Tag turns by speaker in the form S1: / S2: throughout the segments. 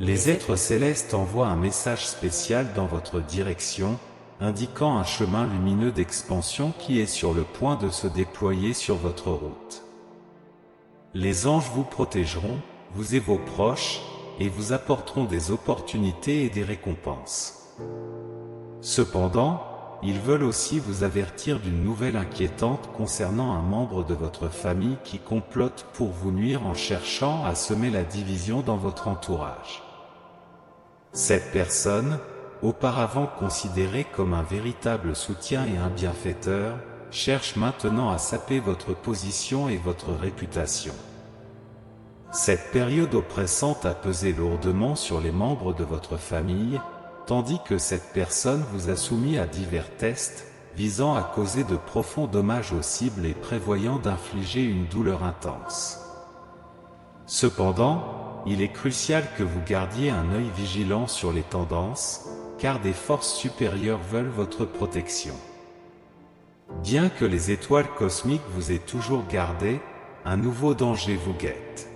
S1: Les êtres célestes envoient un message spécial dans votre direction, indiquant un chemin lumineux d'expansion qui est sur le point de se déployer sur votre route. Les anges vous protégeront, vous et vos proches, et vous apporteront des opportunités et des récompenses. Cependant, ils veulent aussi vous avertir d'une nouvelle inquiétante concernant un membre de votre famille qui complote pour vous nuire en cherchant à semer la division dans votre entourage. Cette personne, auparavant considérée comme un véritable soutien et un bienfaiteur, cherche maintenant à saper votre position et votre réputation. Cette période oppressante a pesé lourdement sur les membres de votre famille, tandis que cette personne vous a soumis à divers tests, visant à causer de profonds dommages aux cibles et prévoyant d'infliger une douleur intense. Cependant, il est crucial que vous gardiez un œil vigilant sur les tendances, car des forces supérieures veulent votre protection. Bien que les étoiles cosmiques vous aient toujours gardé, un nouveau danger vous guette.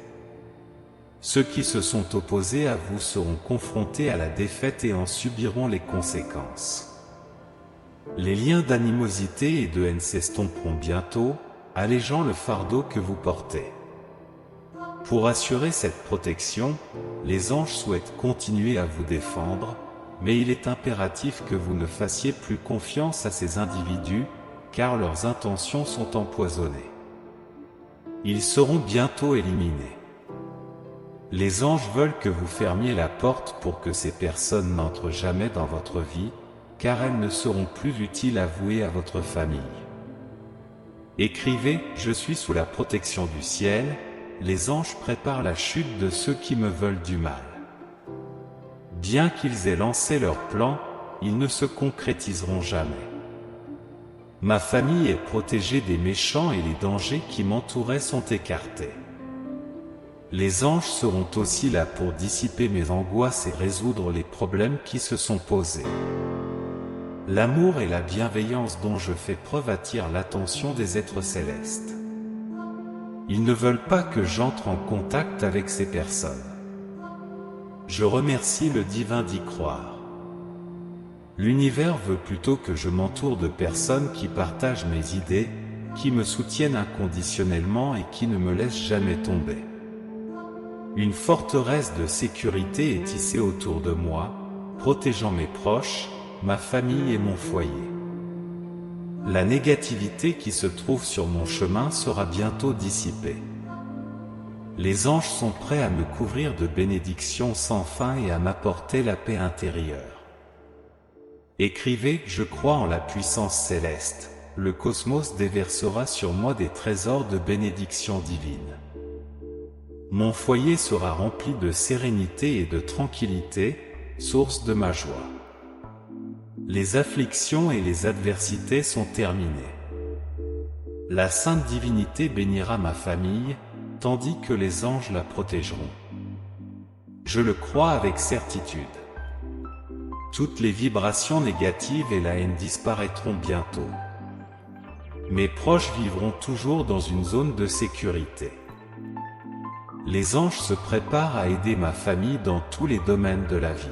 S1: Ceux qui se sont opposés à vous seront confrontés à la défaite et en subiront les conséquences. Les liens d'animosité et de haine s'estomperont bientôt, allégeant le fardeau que vous portez. Pour assurer cette protection, les anges souhaitent continuer à vous défendre, mais il est impératif que vous ne fassiez plus confiance à ces individus, car leurs intentions sont empoisonnées. Ils seront bientôt éliminés. Les anges veulent que vous fermiez la porte pour que ces personnes n'entrent jamais dans votre vie, car elles ne seront plus utiles à vous et à votre famille. Écrivez « Je suis sous la protection du ciel », les anges préparent la chute de ceux qui me veulent du mal. Bien qu'ils aient lancé leurs plans, ils ne se concrétiseront jamais. Ma famille est protégée des méchants et les dangers qui m'entouraient sont écartés. Les anges seront aussi là pour dissiper mes angoisses et résoudre les problèmes qui se sont posés. L'amour et la bienveillance dont je fais preuve attirent l'attention des êtres célestes. Ils ne veulent pas que j'entre en contact avec ces personnes. Je remercie le divin d'y croire. L'univers veut plutôt que je m'entoure de personnes qui partagent mes idées, qui me soutiennent inconditionnellement et qui ne me laissent jamais tomber. Une forteresse de sécurité est tissée autour de moi, protégeant mes proches, ma famille et mon foyer. La négativité qui se trouve sur mon chemin sera bientôt dissipée. Les anges sont prêts à me couvrir de bénédictions sans fin et à m'apporter la paix intérieure. Écrivez « Je crois en la puissance céleste, le cosmos déversera sur moi des trésors de bénédictions divines. Mon foyer sera rempli de sérénité et de tranquillité, source de ma joie. Les afflictions et les adversités sont terminées. La Sainte Divinité bénira ma famille, tandis que les anges la protégeront. Je le crois avec certitude. Toutes les vibrations négatives et la haine disparaîtront bientôt. Mes proches vivront toujours dans une zone de sécurité. Les anges se préparent à aider ma famille dans tous les domaines de la vie.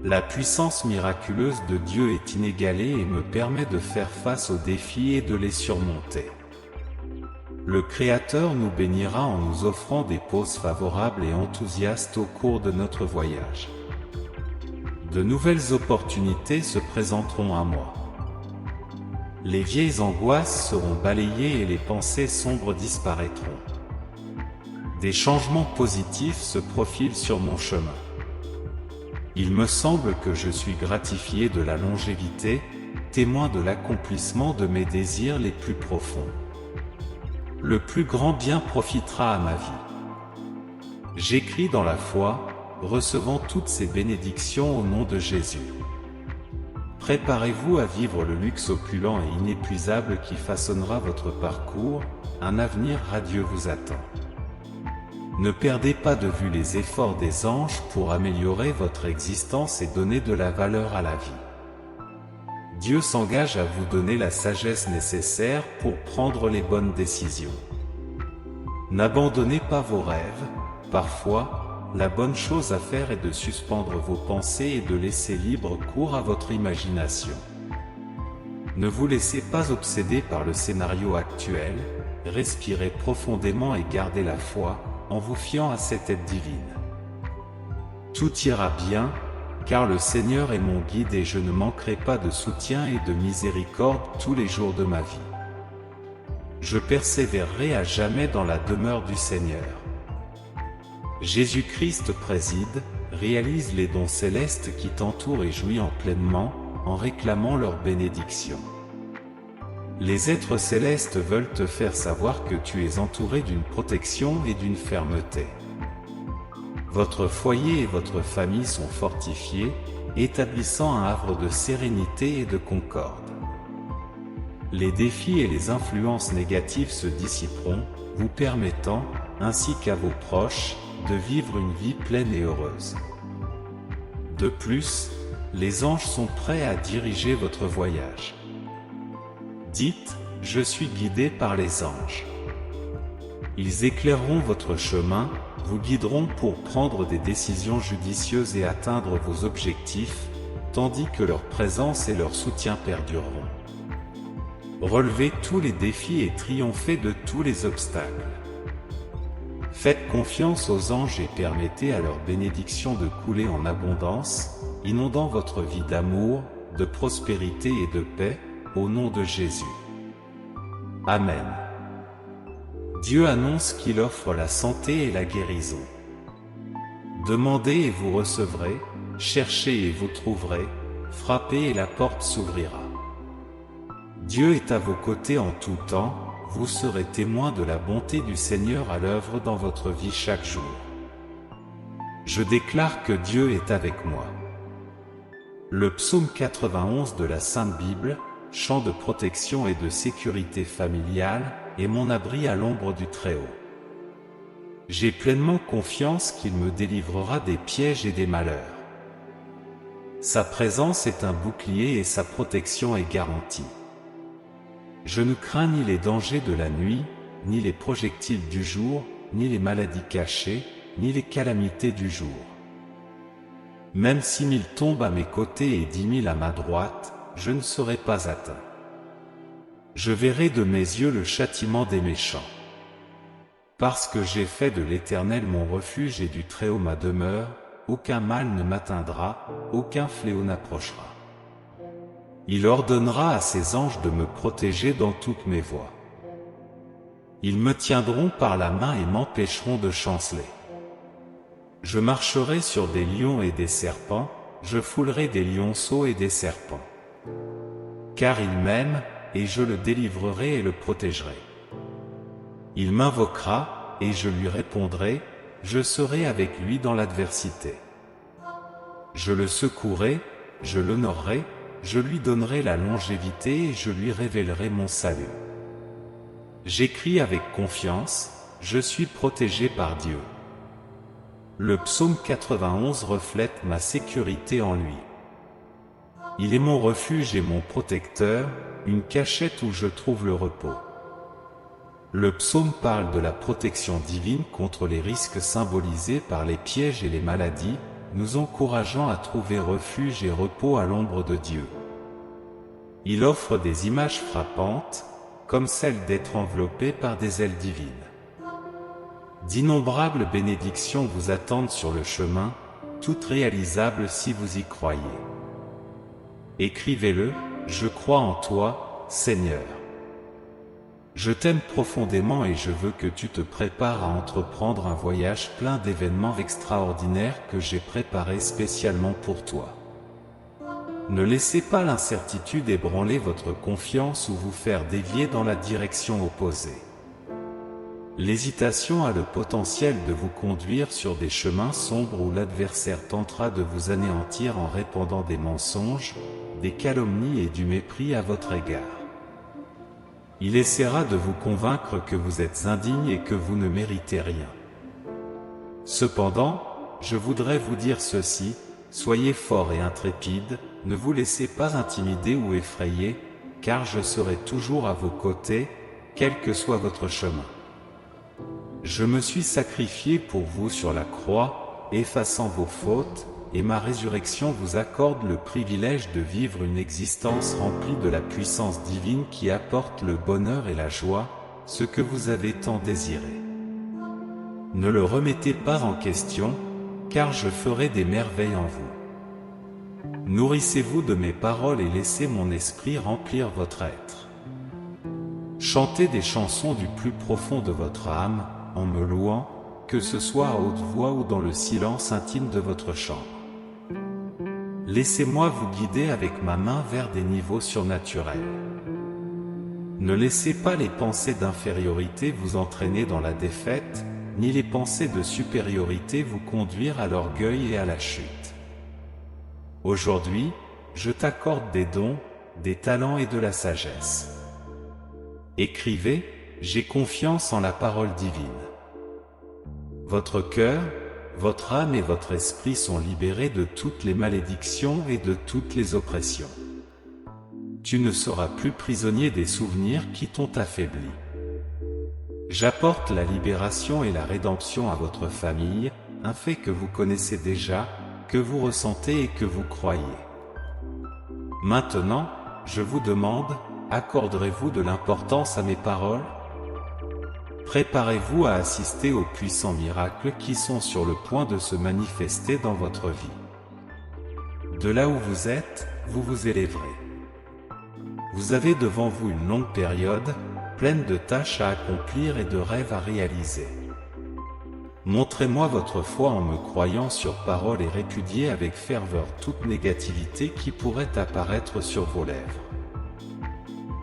S1: La puissance miraculeuse de Dieu est inégalée et me permet de faire face aux défis et de les surmonter. Le Créateur nous bénira en nous offrant des pauses favorables et enthousiastes au cours de notre voyage. De nouvelles opportunités se présenteront à moi. Les vieilles angoisses seront balayées et les pensées sombres disparaîtront. Des changements positifs se profilent sur mon chemin. Il me semble que je suis gratifié de la longévité, témoin de l'accomplissement de mes désirs les plus profonds. Le plus grand bien profitera à ma vie. J'écris dans la foi, recevant toutes ces bénédictions au nom de Jésus. Préparez-vous à vivre le luxe opulent et inépuisable qui façonnera votre parcours, un avenir radieux vous attend. Ne perdez pas de vue les efforts des anges pour améliorer votre existence et donner de la valeur à la vie. Dieu s'engage à vous donner la sagesse nécessaire pour prendre les bonnes décisions. N'abandonnez pas vos rêves. Parfois, la bonne chose à faire est de suspendre vos pensées et de laisser libre cours à votre imagination. Ne vous laissez pas obséder par le scénario actuel, respirez profondément et gardez la foi, en vous fiant à cette aide divine. Tout ira bien, car le Seigneur est mon guide et je ne manquerai pas de soutien et de miséricorde tous les jours de ma vie. Je persévérerai à jamais dans la demeure du Seigneur. Jésus-Christ préside, réalise les dons célestes qui t'entourent et jouit en pleinement, en réclamant leur bénédiction. Les êtres célestes veulent te faire savoir que tu es entouré d'une protection et d'une fermeté. Votre foyer et votre famille sont fortifiés, établissant un havre de sérénité et de concorde. Les défis et les influences négatives se dissiperont, vous permettant, ainsi qu'à vos proches, de vivre une vie pleine et heureuse. De plus, les anges sont prêts à diriger votre voyage. Dites, je suis guidé par les anges. Ils éclaireront votre chemin, vous guideront pour prendre des décisions judicieuses et atteindre vos objectifs, tandis que leur présence et leur soutien perdureront. Relevez tous les défis et triomphez de tous les obstacles. Faites confiance aux anges et permettez à leur bénédiction de couler en abondance, inondant votre vie d'amour, de prospérité et de paix, au nom de Jésus. Amen. Dieu annonce qu'il offre la santé et la guérison. Demandez et vous recevrez, cherchez et vous trouverez, frappez et la porte s'ouvrira. Dieu est à vos côtés en tout temps, vous serez témoin de la bonté du Seigneur à l'œuvre dans votre vie chaque jour. Je déclare que Dieu est avec moi. Le psaume 91 de la Sainte Bible, chant de protection et de sécurité familiale, est mon abri à l'ombre du Très-Haut. J'ai pleinement confiance qu'il me délivrera des pièges et des malheurs. Sa présence est un bouclier et sa protection est garantie. Je ne crains ni les dangers de la nuit, ni les projectiles du jour, ni les maladies cachées, ni les calamités du jour. Même 6000 tombent à mes côtés et 10 000 à ma droite, je ne serai pas atteint. Je verrai de mes yeux le châtiment des méchants. Parce que j'ai fait de l'Éternel mon refuge et du Très-Haut ma demeure, aucun mal ne m'atteindra, aucun fléau n'approchera. Il ordonnera à ses anges de me protéger dans toutes mes voies. Ils me tiendront par la main et m'empêcheront de chanceler. Je marcherai sur des lions et des serpents, je foulerai des lionceaux et des serpents. Car il m'aime, et je le délivrerai et le protégerai. Il m'invoquera, et je lui répondrai, je serai avec lui dans l'adversité. Je le secouerai, je l'honorerai, je lui donnerai la longévité et je lui révélerai mon salut. J'écris avec confiance, je suis protégé par Dieu. Le psaume 91 reflète ma sécurité en lui. Il est mon refuge et mon protecteur, une cachette où je trouve le repos. Le psaume parle de la protection divine contre les risques symbolisés par les pièges et les maladies, nous encourageant à trouver refuge et repos à l'ombre de Dieu. Il offre des images frappantes, comme celle d'être enveloppé par des ailes divines. D'innombrables bénédictions vous attendent sur le chemin, toutes réalisables si vous y croyez. Écrivez-le, je crois en toi, Seigneur. Je t'aime profondément et je veux que tu te prépares à entreprendre un voyage plein d'événements extraordinaires que j'ai préparés spécialement pour toi. Ne laissez pas l'incertitude ébranler votre confiance ou vous faire dévier dans la direction opposée. L'hésitation a le potentiel de vous conduire sur des chemins sombres où l'adversaire tentera de vous anéantir en répandant des mensonges, des calomnies et du mépris à votre égard. Il essaiera de vous convaincre que vous êtes indigne et que vous ne méritez rien. Cependant, je voudrais vous dire ceci, soyez forts et intrépides, ne vous laissez pas intimider ou effrayer, car je serai toujours à vos côtés, quel que soit votre chemin. Je me suis sacrifié pour vous sur la croix, effaçant vos fautes, et ma résurrection vous accorde le privilège de vivre une existence remplie de la puissance divine qui apporte le bonheur et la joie, ce que vous avez tant désiré. Ne le remettez pas en question, car je ferai des merveilles en vous. Nourrissez-vous de mes paroles et laissez mon esprit remplir votre être. Chantez des chansons du plus profond de votre âme, en me louant, que ce soit à haute voix ou dans le silence intime de votre chambre. Laissez-moi vous guider avec ma main vers des niveaux surnaturels. Ne laissez pas les pensées d'infériorité vous entraîner dans la défaite, ni les pensées de supériorité vous conduire à l'orgueil et à la chute. Aujourd'hui, je t'accorde des dons, des talents et de la sagesse. Écrivez, j'ai confiance en la parole divine. Votre cœur, votre âme et votre esprit sont libérés de toutes les malédictions et de toutes les oppressions. Tu ne seras plus prisonnier des souvenirs qui t'ont affaibli. J'apporte la libération et la rédemption à votre famille, un fait que vous connaissez déjà, que vous ressentez et que vous croyez. Maintenant, je vous demande, accorderez-vous de l'importance à mes paroles? Préparez-vous à assister aux puissants miracles qui sont sur le point de se manifester dans votre vie. De là où vous êtes, vous vous élèverez. Vous avez devant vous une longue période, pleine de tâches à accomplir et de rêves à réaliser. Montrez-moi votre foi en me croyant sur parole et répudiez avec ferveur toute négativité qui pourrait apparaître sur vos lèvres.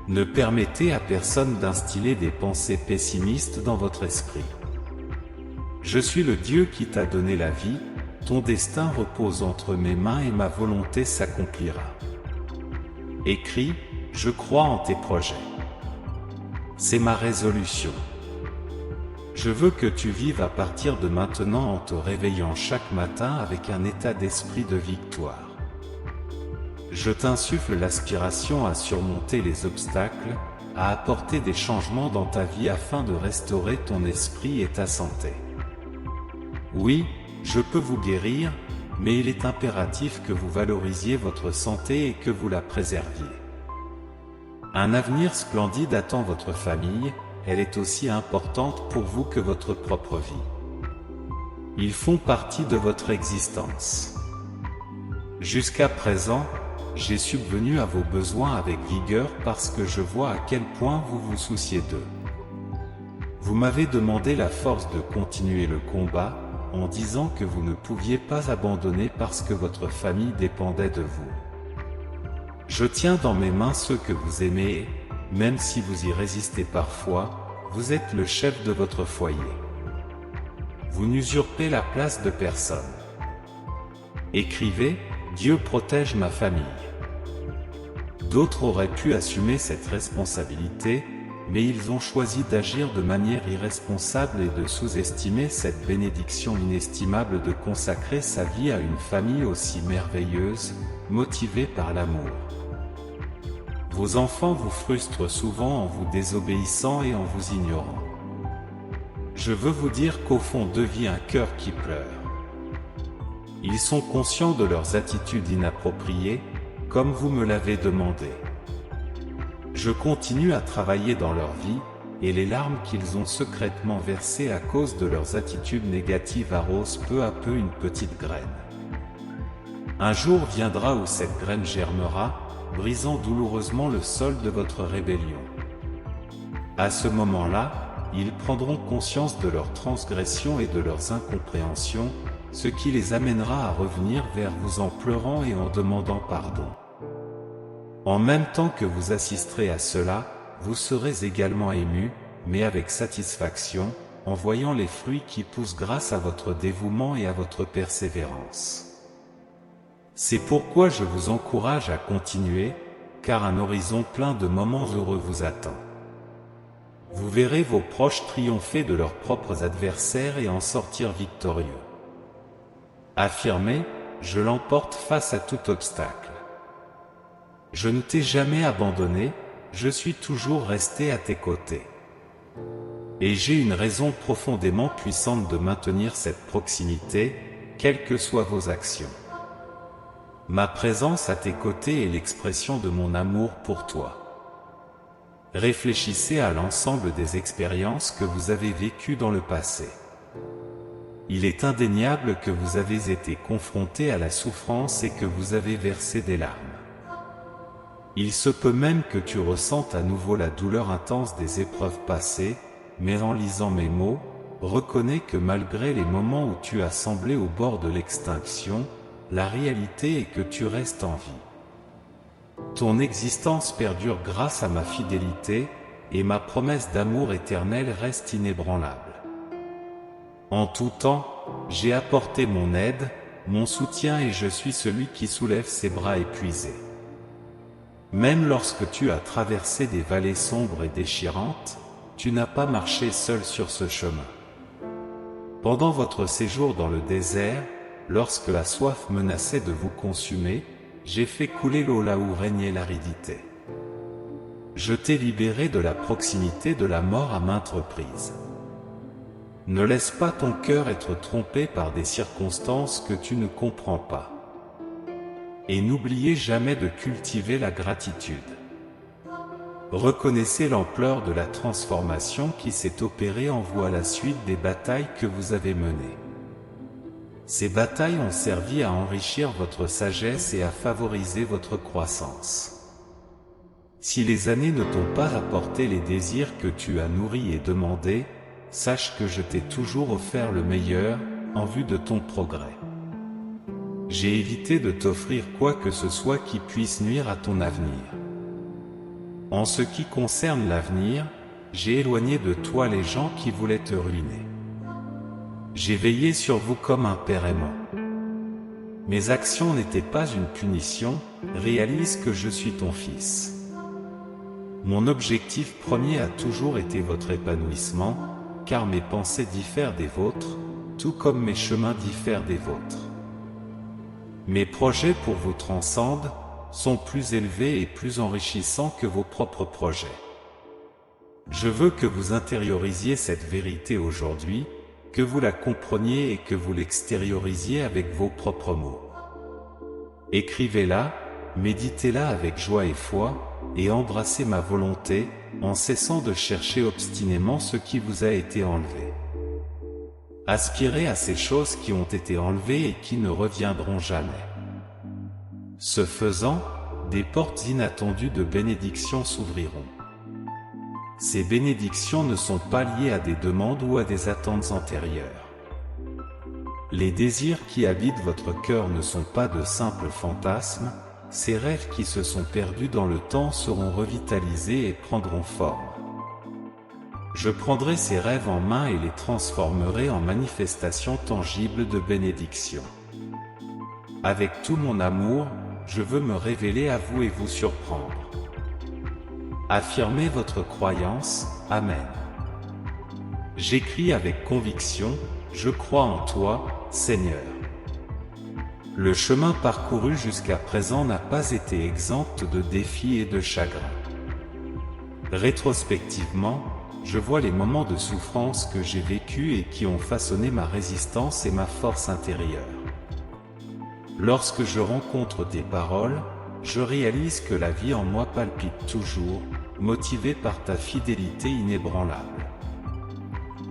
S1: Ne permettez à personne d'instiller des pensées pessimistes dans votre esprit. Je suis le Dieu qui t'a donné la vie, ton destin repose entre mes mains et ma volonté s'accomplira. Écris, je crois en tes projets. C'est ma résolution. Je veux que tu vives à partir de maintenant en te réveillant chaque matin avec un état d'esprit de victoire. Je t'insuffle l'aspiration à surmonter les obstacles, à apporter des changements dans ta vie afin de restaurer ton esprit et ta santé. Oui, je peux vous guérir, mais il est impératif que vous valorisiez votre santé et que vous la préserviez. Un avenir splendide attend votre famille, elle est aussi importante pour vous que votre propre vie. Ils font partie de votre existence. Jusqu'à présent, j'ai subvenu à vos besoins avec vigueur parce que je vois à quel point vous vous souciez d'eux. Vous m'avez demandé la force de continuer le combat, en disant que vous ne pouviez pas abandonner parce que votre famille dépendait de vous. Je tiens dans mes mains ceux que vous aimez, même si vous y résistez parfois, vous êtes le chef de votre foyer. Vous n'usurpez la place de personne. Écrivez, Dieu protège ma famille. D'autres auraient pu assumer cette responsabilité, mais ils ont choisi d'agir de manière irresponsable et de sous-estimer cette bénédiction inestimable de consacrer sa vie à une famille aussi merveilleuse, motivée par l'amour. Vos enfants vous frustrent souvent en vous désobéissant et en vous ignorant. Je veux vous dire qu'au fond d'eux vit un cœur qui pleure. Ils sont conscients de leurs attitudes inappropriées, comme vous me l'avez demandé. Je continue à travailler dans leur vie, et les larmes qu'ils ont secrètement versées à cause de leurs attitudes négatives arrosent peu à peu une petite graine. Un jour viendra où cette graine germera, brisant douloureusement le sol de votre rébellion. À ce moment-là, ils prendront conscience de leurs transgressions et de leurs incompréhensions, ce qui les amènera à revenir vers vous en pleurant et en demandant pardon. En même temps que vous assisterez à cela, vous serez également émus, mais avec satisfaction, en voyant les fruits qui poussent grâce à votre dévouement et à votre persévérance. C'est pourquoi je vous encourage à continuer, car un horizon plein de moments heureux vous attend. Vous verrez vos proches triompher de leurs propres adversaires et en sortir victorieux. Affirmez, je l'emporte face à tout obstacle. Je ne t'ai jamais abandonné, je suis toujours resté à tes côtés. Et j'ai une raison profondément puissante de maintenir cette proximité, quelles que soient vos actions. Ma présence à tes côtés est l'expression de mon amour pour toi. Réfléchissez à l'ensemble des expériences que vous avez vécues dans le passé. Il est indéniable que vous avez été confronté à la souffrance et que vous avez versé des larmes. Il se peut même que tu ressentes à nouveau la douleur intense des épreuves passées, mais en lisant mes mots, reconnais que malgré les moments où tu as semblé au bord de l'extinction, la réalité est que tu restes en vie. Ton existence perdure grâce à ma fidélité, et ma promesse d'amour éternel reste inébranlable. En tout temps, j'ai apporté mon aide, mon soutien et je suis celui qui soulève ses bras épuisés. Même lorsque tu as traversé des vallées sombres et déchirantes, tu n'as pas marché seul sur ce chemin. Pendant votre séjour dans le désert, lorsque la soif menaçait de vous consumer, j'ai fait couler l'eau là où régnait l'aridité. Je t'ai libéré de la proximité de la mort à maintes reprises. Ne laisse pas ton cœur être trompé par des circonstances que tu ne comprends pas. Et n'oubliez jamais de cultiver la gratitude. Reconnaissez l'ampleur de la transformation qui s'est opérée en vous à la suite des batailles que vous avez menées. Ces batailles ont servi à enrichir votre sagesse et à favoriser votre croissance. Si les années ne t'ont pas apporté les désirs que tu as nourris et demandés, sache que je t'ai toujours offert le meilleur, en vue de ton progrès. J'ai évité de t'offrir quoi que ce soit qui puisse nuire à ton avenir. En ce qui concerne l'avenir, j'ai éloigné de toi les gens qui voulaient te ruiner. J'ai veillé sur vous comme un père aimant. Mes actions n'étaient pas une punition, réalise que je suis ton fils. Mon objectif premier a toujours été votre épanouissement, car mes pensées diffèrent des vôtres, tout comme mes chemins diffèrent des vôtres. Mes projets pour vous transcendent, sont plus élevés et plus enrichissants que vos propres projets. Je veux que vous intériorisiez cette vérité aujourd'hui, que vous la compreniez et que vous l'extériorisiez avec vos propres mots. Écrivez-la, méditez-la avec joie et foi, et embrassez ma volonté, en cessant de chercher obstinément ce qui vous a été enlevé. Aspirez à ces choses qui ont été enlevées et qui ne reviendront jamais. Ce faisant, des portes inattendues de bénédiction s'ouvriront. Ces bénédictions ne sont pas liées à des demandes ou à des attentes antérieures. Les désirs qui habitent votre cœur ne sont pas de simples fantasmes, ces rêves qui se sont perdus dans le temps seront revitalisés et prendront forme. Je prendrai ces rêves en main et les transformerai en manifestations tangibles de bénédiction. Avec tout mon amour, je veux me révéler à vous et vous surprendre. Affirmez votre croyance, Amen. J'écris avec conviction, je crois en toi, Seigneur. Le chemin parcouru jusqu'à présent n'a pas été exempt de défis et de chagrins. Rétrospectivement, je vois les moments de souffrance que j'ai vécus et qui ont façonné ma résistance et ma force intérieure. Lorsque je rencontre tes paroles, je réalise que la vie en moi palpite toujours, motivée par ta fidélité inébranlable.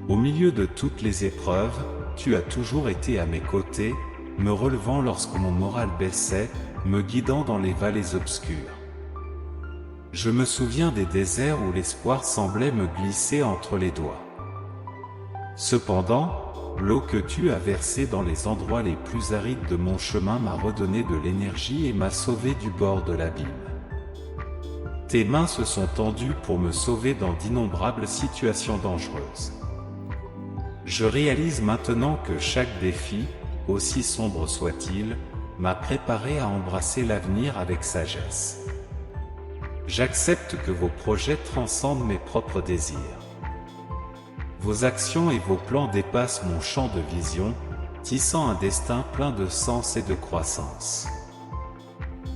S1: Au milieu de toutes les épreuves, tu as toujours été à mes côtés, me relevant lorsque mon moral baissait, me guidant dans les vallées obscures. Je me souviens des déserts où l'espoir semblait me glisser entre les doigts. Cependant, l'eau que tu as versée dans les endroits les plus arides de mon chemin m'a redonné de l'énergie et m'a sauvé du bord de l'abîme. Tes mains se sont tendues pour me sauver dans d'innombrables situations dangereuses. Je réalise maintenant que chaque défi, aussi sombre soit-il, m'a préparé à embrasser l'avenir avec sagesse. J'accepte que vos projets transcendent mes propres désirs. Vos actions et vos plans dépassent mon champ de vision, tissant un destin plein de sens et de croissance.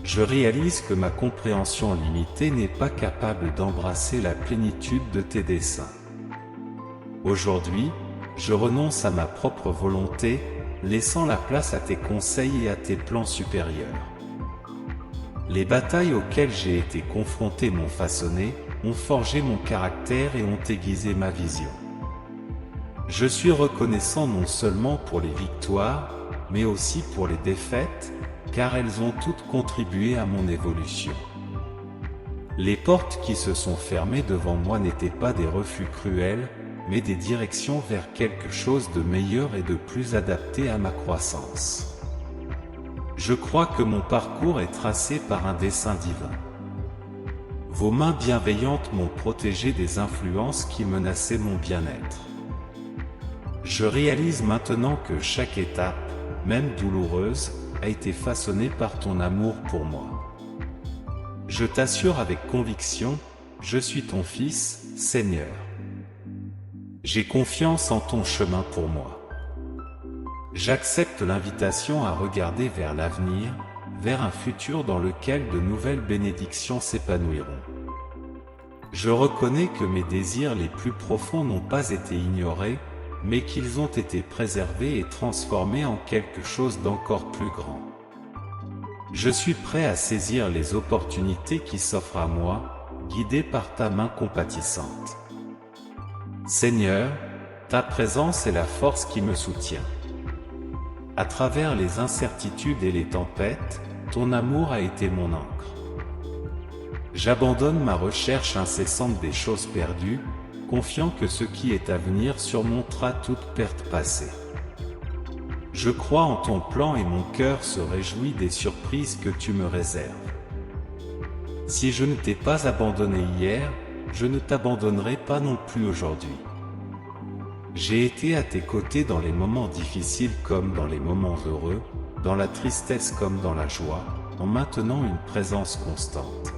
S1: Je réalise que ma compréhension limitée n'est pas capable d'embrasser la plénitude de tes desseins. Aujourd'hui, je renonce à ma propre volonté, laissant la place à tes conseils et à tes plans supérieurs. Les batailles auxquelles j'ai été confronté m'ont façonné, ont forgé mon caractère et ont aiguisé ma vision. Je suis reconnaissant non seulement pour les victoires, mais aussi pour les défaites, car elles ont toutes contribué à mon évolution. Les portes qui se sont fermées devant moi n'étaient pas des refus cruels, mais des directions vers quelque chose de meilleur et de plus adapté à ma croissance. Je crois que mon parcours est tracé par un dessein divin. Vos mains bienveillantes m'ont protégé des influences qui menaçaient mon bien-être. Je réalise maintenant que chaque étape, même douloureuse, a été façonnée par ton amour pour moi. Je t'assure avec conviction, je suis ton fils, Seigneur. J'ai confiance en ton chemin pour moi. J'accepte l'invitation à regarder vers l'avenir, vers un futur dans lequel de nouvelles bénédictions s'épanouiront. Je reconnais que mes désirs les plus profonds n'ont pas été ignorés, mais qu'ils ont été préservés et transformés en quelque chose d'encore plus grand. Je suis prêt à saisir les opportunités qui s'offrent à moi, guidé par ta main compatissante. Seigneur, ta présence est la force qui me soutient. À travers les incertitudes et les tempêtes, ton amour a été mon encre. J'abandonne ma recherche incessante des choses perdues, confiant que ce qui est à venir surmontera toute perte passée. Je crois en ton plan et mon cœur se réjouit des surprises que tu me réserves. Si je ne t'ai pas abandonné hier, je ne t'abandonnerai pas non plus aujourd'hui. J'ai été à tes côtés dans les moments difficiles comme dans les moments heureux, dans la tristesse comme dans la joie, en maintenant une présence constante.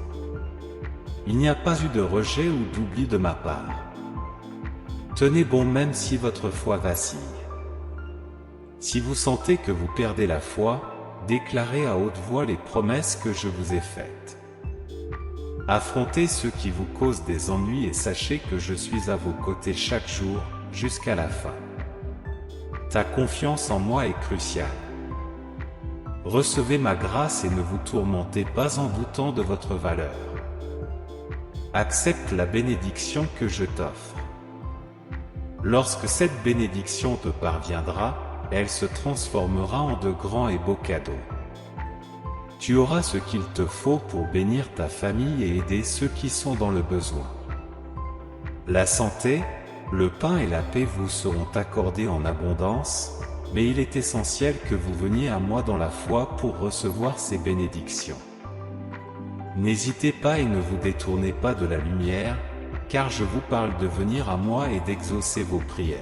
S1: Il n'y a pas eu de rejet ou d'oubli de ma part. Tenez bon même si votre foi vacille. Si vous sentez que vous perdez la foi, déclarez à haute voix les promesses que je vous ai faites. Affrontez ceux qui vous causent des ennuis et sachez que je suis à vos côtés chaque jour, jusqu'à la fin. Ta confiance en moi est cruciale. Recevez ma grâce et ne vous tourmentez pas en doutant de votre valeur. Accepte la bénédiction que je t'offre. Lorsque cette bénédiction te parviendra, elle se transformera en de grands et beaux cadeaux. Tu auras ce qu'il te faut pour bénir ta famille et aider ceux qui sont dans le besoin. La santé, le pain et la paix vous seront accordés en abondance, mais il est essentiel que vous veniez à moi dans la foi pour recevoir ces bénédictions. N'hésitez pas et ne vous détournez pas de la lumière, car je vous parle de venir à moi et d'exaucer vos prières.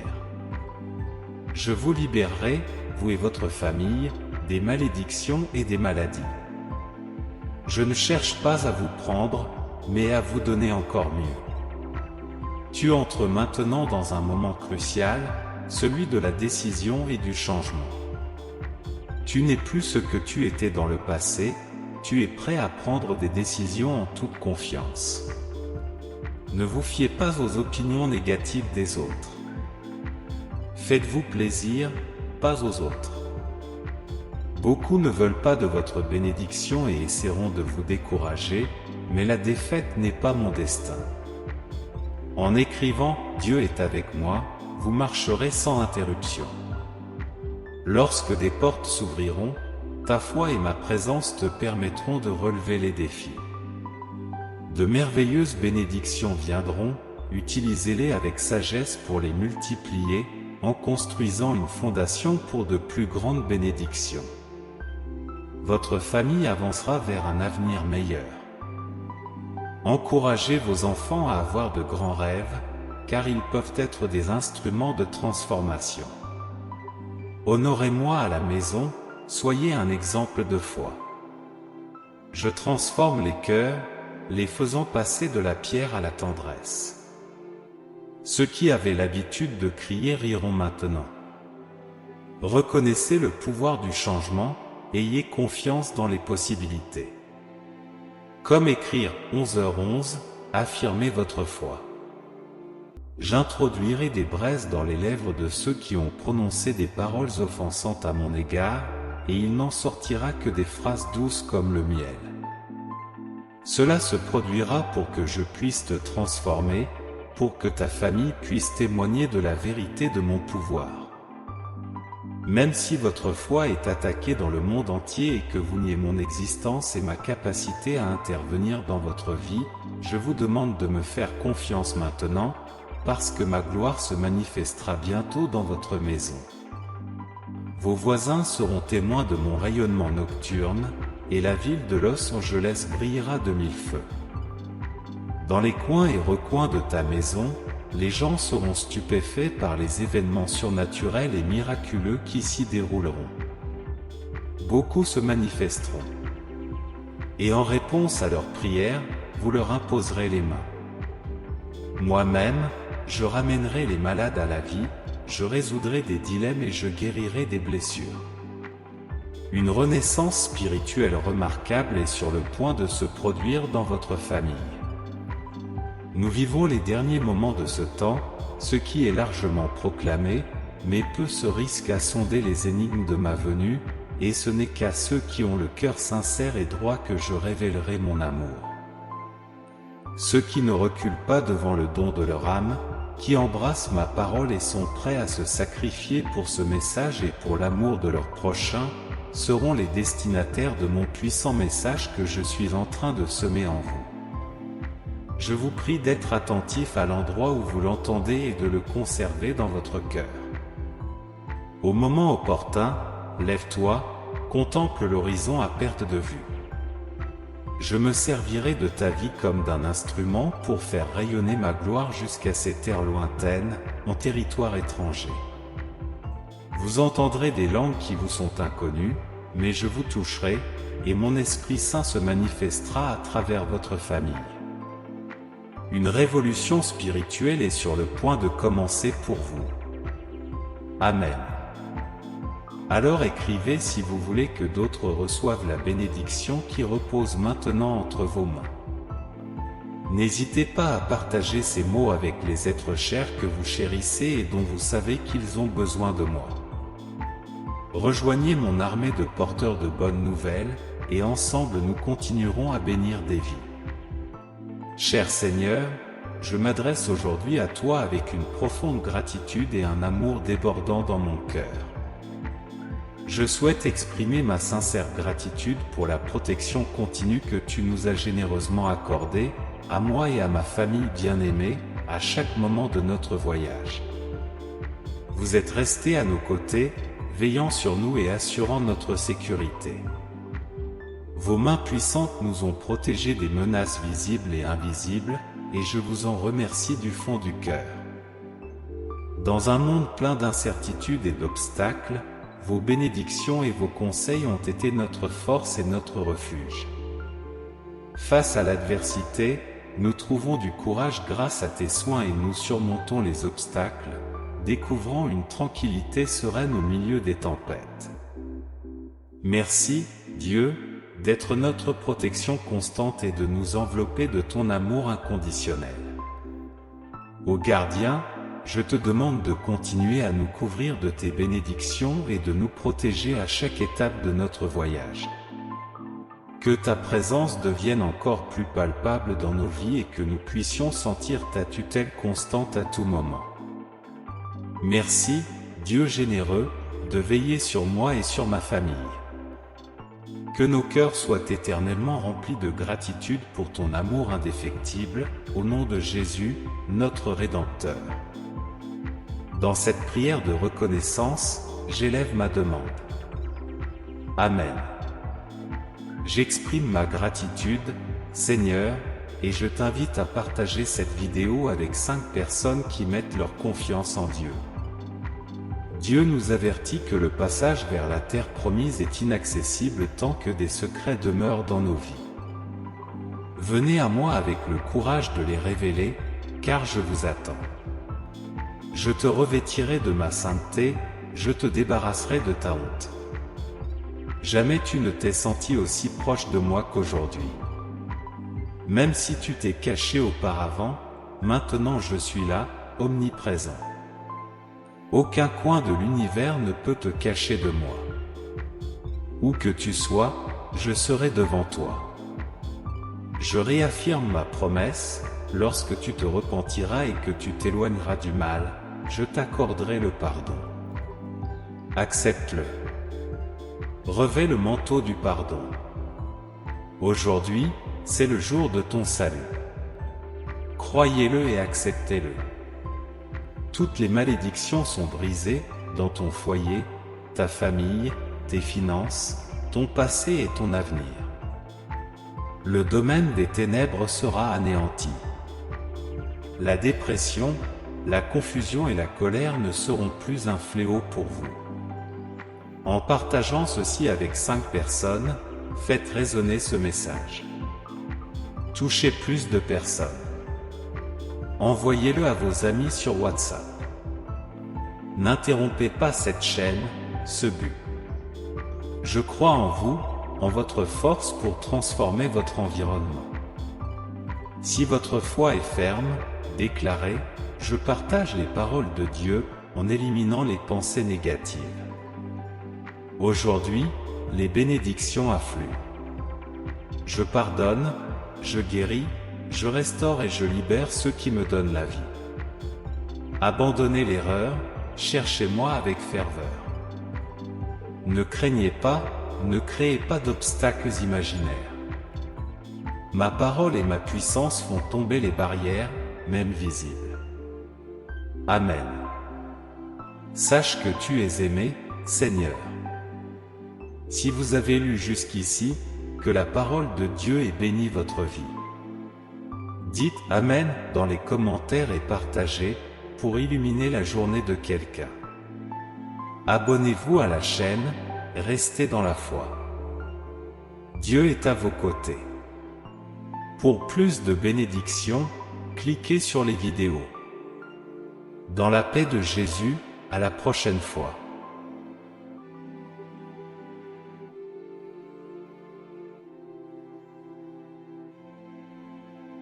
S1: Je vous libérerai, vous et votre famille, des malédictions et des maladies. Je ne cherche pas à vous prendre, mais à vous donner encore mieux. Tu entres maintenant dans un moment crucial, celui de la décision et du changement. Tu n'es plus ce que tu étais dans le passé, tu es prêt à prendre des décisions en toute confiance. Ne vous fiez pas aux opinions négatives des autres. Faites-vous plaisir, pas aux autres. Beaucoup ne veulent pas de votre bénédiction et essaieront de vous décourager, mais la défaite n'est pas mon destin. En écrivant « Dieu est avec moi », vous marcherez sans interruption. Lorsque des portes s'ouvriront, ta foi et ma présence te permettront de relever les défis. De merveilleuses bénédictions viendront, utilisez-les avec sagesse pour les multiplier, en construisant une fondation pour de plus grandes bénédictions. Votre famille avancera vers un avenir meilleur. Encouragez vos enfants à avoir de grands rêves, car ils peuvent être des instruments de transformation. Honorez-moi à la maison, soyez un exemple de foi. Je transforme les cœurs, les faisant passer de la pierre à la tendresse. Ceux qui avaient l'habitude de crier riront maintenant. Reconnaissez le pouvoir du changement, ayez confiance dans les possibilités. Comme écrire 11h11, affirmez votre foi. J'introduirai des braises dans les lèvres de ceux qui ont prononcé des paroles offensantes à mon égard, et il n'en sortira que des phrases douces comme le miel. Cela se produira pour que je puisse te transformer, pour que ta famille puisse témoigner de la vérité de mon pouvoir. Même si votre foi est attaquée dans le monde entier et que vous niez mon existence et ma capacité à intervenir dans votre vie, je vous demande de me faire confiance maintenant, parce que ma gloire se manifestera bientôt dans votre maison. Vos voisins seront témoins de mon rayonnement nocturne, et la ville de Los Angeles brillera de mille feux. Dans les coins et recoins de ta maison, les gens seront stupéfaits par les événements surnaturels et miraculeux qui s'y dérouleront. Beaucoup se manifesteront. Et en réponse à leurs prières, vous leur imposerez les mains. Moi-même, je ramènerai les malades à la vie, je résoudrai des dilemmes et je guérirai des blessures. Une renaissance spirituelle remarquable est sur le point de se produire dans votre famille. Nous vivons les derniers moments de ce temps, ce qui est largement proclamé, mais peu se risquent à sonder les énigmes de ma venue, et ce n'est qu'à ceux qui ont le cœur sincère et droit que je révélerai mon amour. Ceux qui ne reculent pas devant le don de leur âme, qui embrassent ma parole et sont prêts à se sacrifier pour ce message et pour l'amour de leur prochain, seront les destinataires de mon puissant message que je suis en train de semer en vous. Je vous prie d'être attentif à l'endroit où vous l'entendez et de le conserver dans votre cœur. Au moment opportun, lève-toi, contemple l'horizon à perte de vue. Je me servirai de ta vie comme d'un instrument pour faire rayonner ma gloire jusqu'à ces terres lointaines, en territoire étranger. Vous entendrez des langues qui vous sont inconnues, mais je vous toucherai, et mon Esprit Saint se manifestera à travers votre famille. Une révolution spirituelle est sur le point de commencer pour vous. Amen. Alors écrivez si vous voulez que d'autres reçoivent la bénédiction qui repose maintenant entre vos mains. N'hésitez pas à partager ces mots avec les êtres chers que vous chérissez et dont vous savez qu'ils ont besoin de moi. Rejoignez mon armée de porteurs de bonnes nouvelles, et ensemble nous continuerons à bénir des vies. Cher Seigneur, je m'adresse aujourd'hui à toi avec une profonde gratitude et un amour débordant dans mon cœur. Je souhaite exprimer ma sincère gratitude pour la protection continue que tu nous as généreusement accordée, à moi et à ma famille bien-aimée, à chaque moment de notre voyage. Vous êtes restés à nos côtés, veillant sur nous et assurant notre sécurité. Vos mains puissantes nous ont protégés des menaces visibles et invisibles, et je vous en remercie du fond du cœur. Dans un monde plein d'incertitudes et d'obstacles, vos bénédictions et vos conseils ont été notre force et notre refuge. Face à l'adversité, nous trouvons du courage grâce à tes soins et nous surmontons les obstacles, découvrant une tranquillité sereine au milieu des tempêtes. Merci, Dieu, d'être notre protection constante et de nous envelopper de ton amour inconditionnel. Ô gardien, je te demande de continuer à nous couvrir de tes bénédictions et de nous protéger à chaque étape de notre voyage. Que ta présence devienne encore plus palpable dans nos vies et que nous puissions sentir ta tutelle constante à tout moment. Merci, Dieu généreux, de veiller sur moi et sur ma famille. Que nos cœurs soient éternellement remplis de gratitude pour ton amour indéfectible, au nom de Jésus, notre Rédempteur. Dans cette prière de reconnaissance, j'élève ma demande. Amen. J'exprime ma gratitude, Seigneur, et je t'invite à partager cette vidéo avec 5 personnes qui mettent leur confiance en Dieu. Dieu nous avertit que le passage vers la terre promise est inaccessible tant que des secrets demeurent dans nos vies. Venez à moi avec le courage de les révéler, car je vous attends. Je te revêtirai de ma sainteté, je te débarrasserai de ta honte. Jamais tu ne t'es senti aussi proche de moi qu'aujourd'hui. Même si tu t'es caché auparavant, maintenant je suis là, omniprésent. Aucun coin de l'univers ne peut te cacher de moi. Où que tu sois, je serai devant toi. Je réaffirme ma promesse, lorsque tu te repentiras et que tu t'éloigneras du mal, je t'accorderai le pardon. Accepte-le. Revêt le manteau du pardon. Aujourd'hui, c'est le jour de ton salut. Croyez-le et acceptez-le. Toutes les malédictions sont brisées, dans ton foyer, ta famille, tes finances, ton passé et ton avenir. Le domaine des ténèbres sera anéanti. La dépression, la confusion et la colère ne seront plus un fléau pour vous. En partageant ceci avec 5 personnes, faites résonner ce message. Touchez plus de personnes. Envoyez-le à vos amis sur WhatsApp. N'interrompez pas cette chaîne, ce but. Je crois en vous, en votre force pour transformer votre environnement. Si votre foi est ferme, déclarez « Je partage les paroles de Dieu » en éliminant les pensées négatives. Aujourd'hui, les bénédictions affluent. Je pardonne, je guéris, je restaure et je libère ceux qui me donnent la vie. Abandonnez l'erreur, cherchez-moi avec ferveur. Ne craignez pas, ne créez pas d'obstacles imaginaires. Ma parole et ma puissance font tomber les barrières, même visibles. Amen. Sache que tu es aimé, Seigneur. Si vous avez lu jusqu'ici, que la parole de Dieu ait béni votre vie. Dites « Amen » dans les commentaires et partagez, pour illuminer la journée de quelqu'un. Abonnez-vous à la chaîne, restez dans la foi. Dieu est à vos côtés. Pour plus de bénédictions, cliquez sur les vidéos. Dans la paix de Jésus, à la prochaine fois.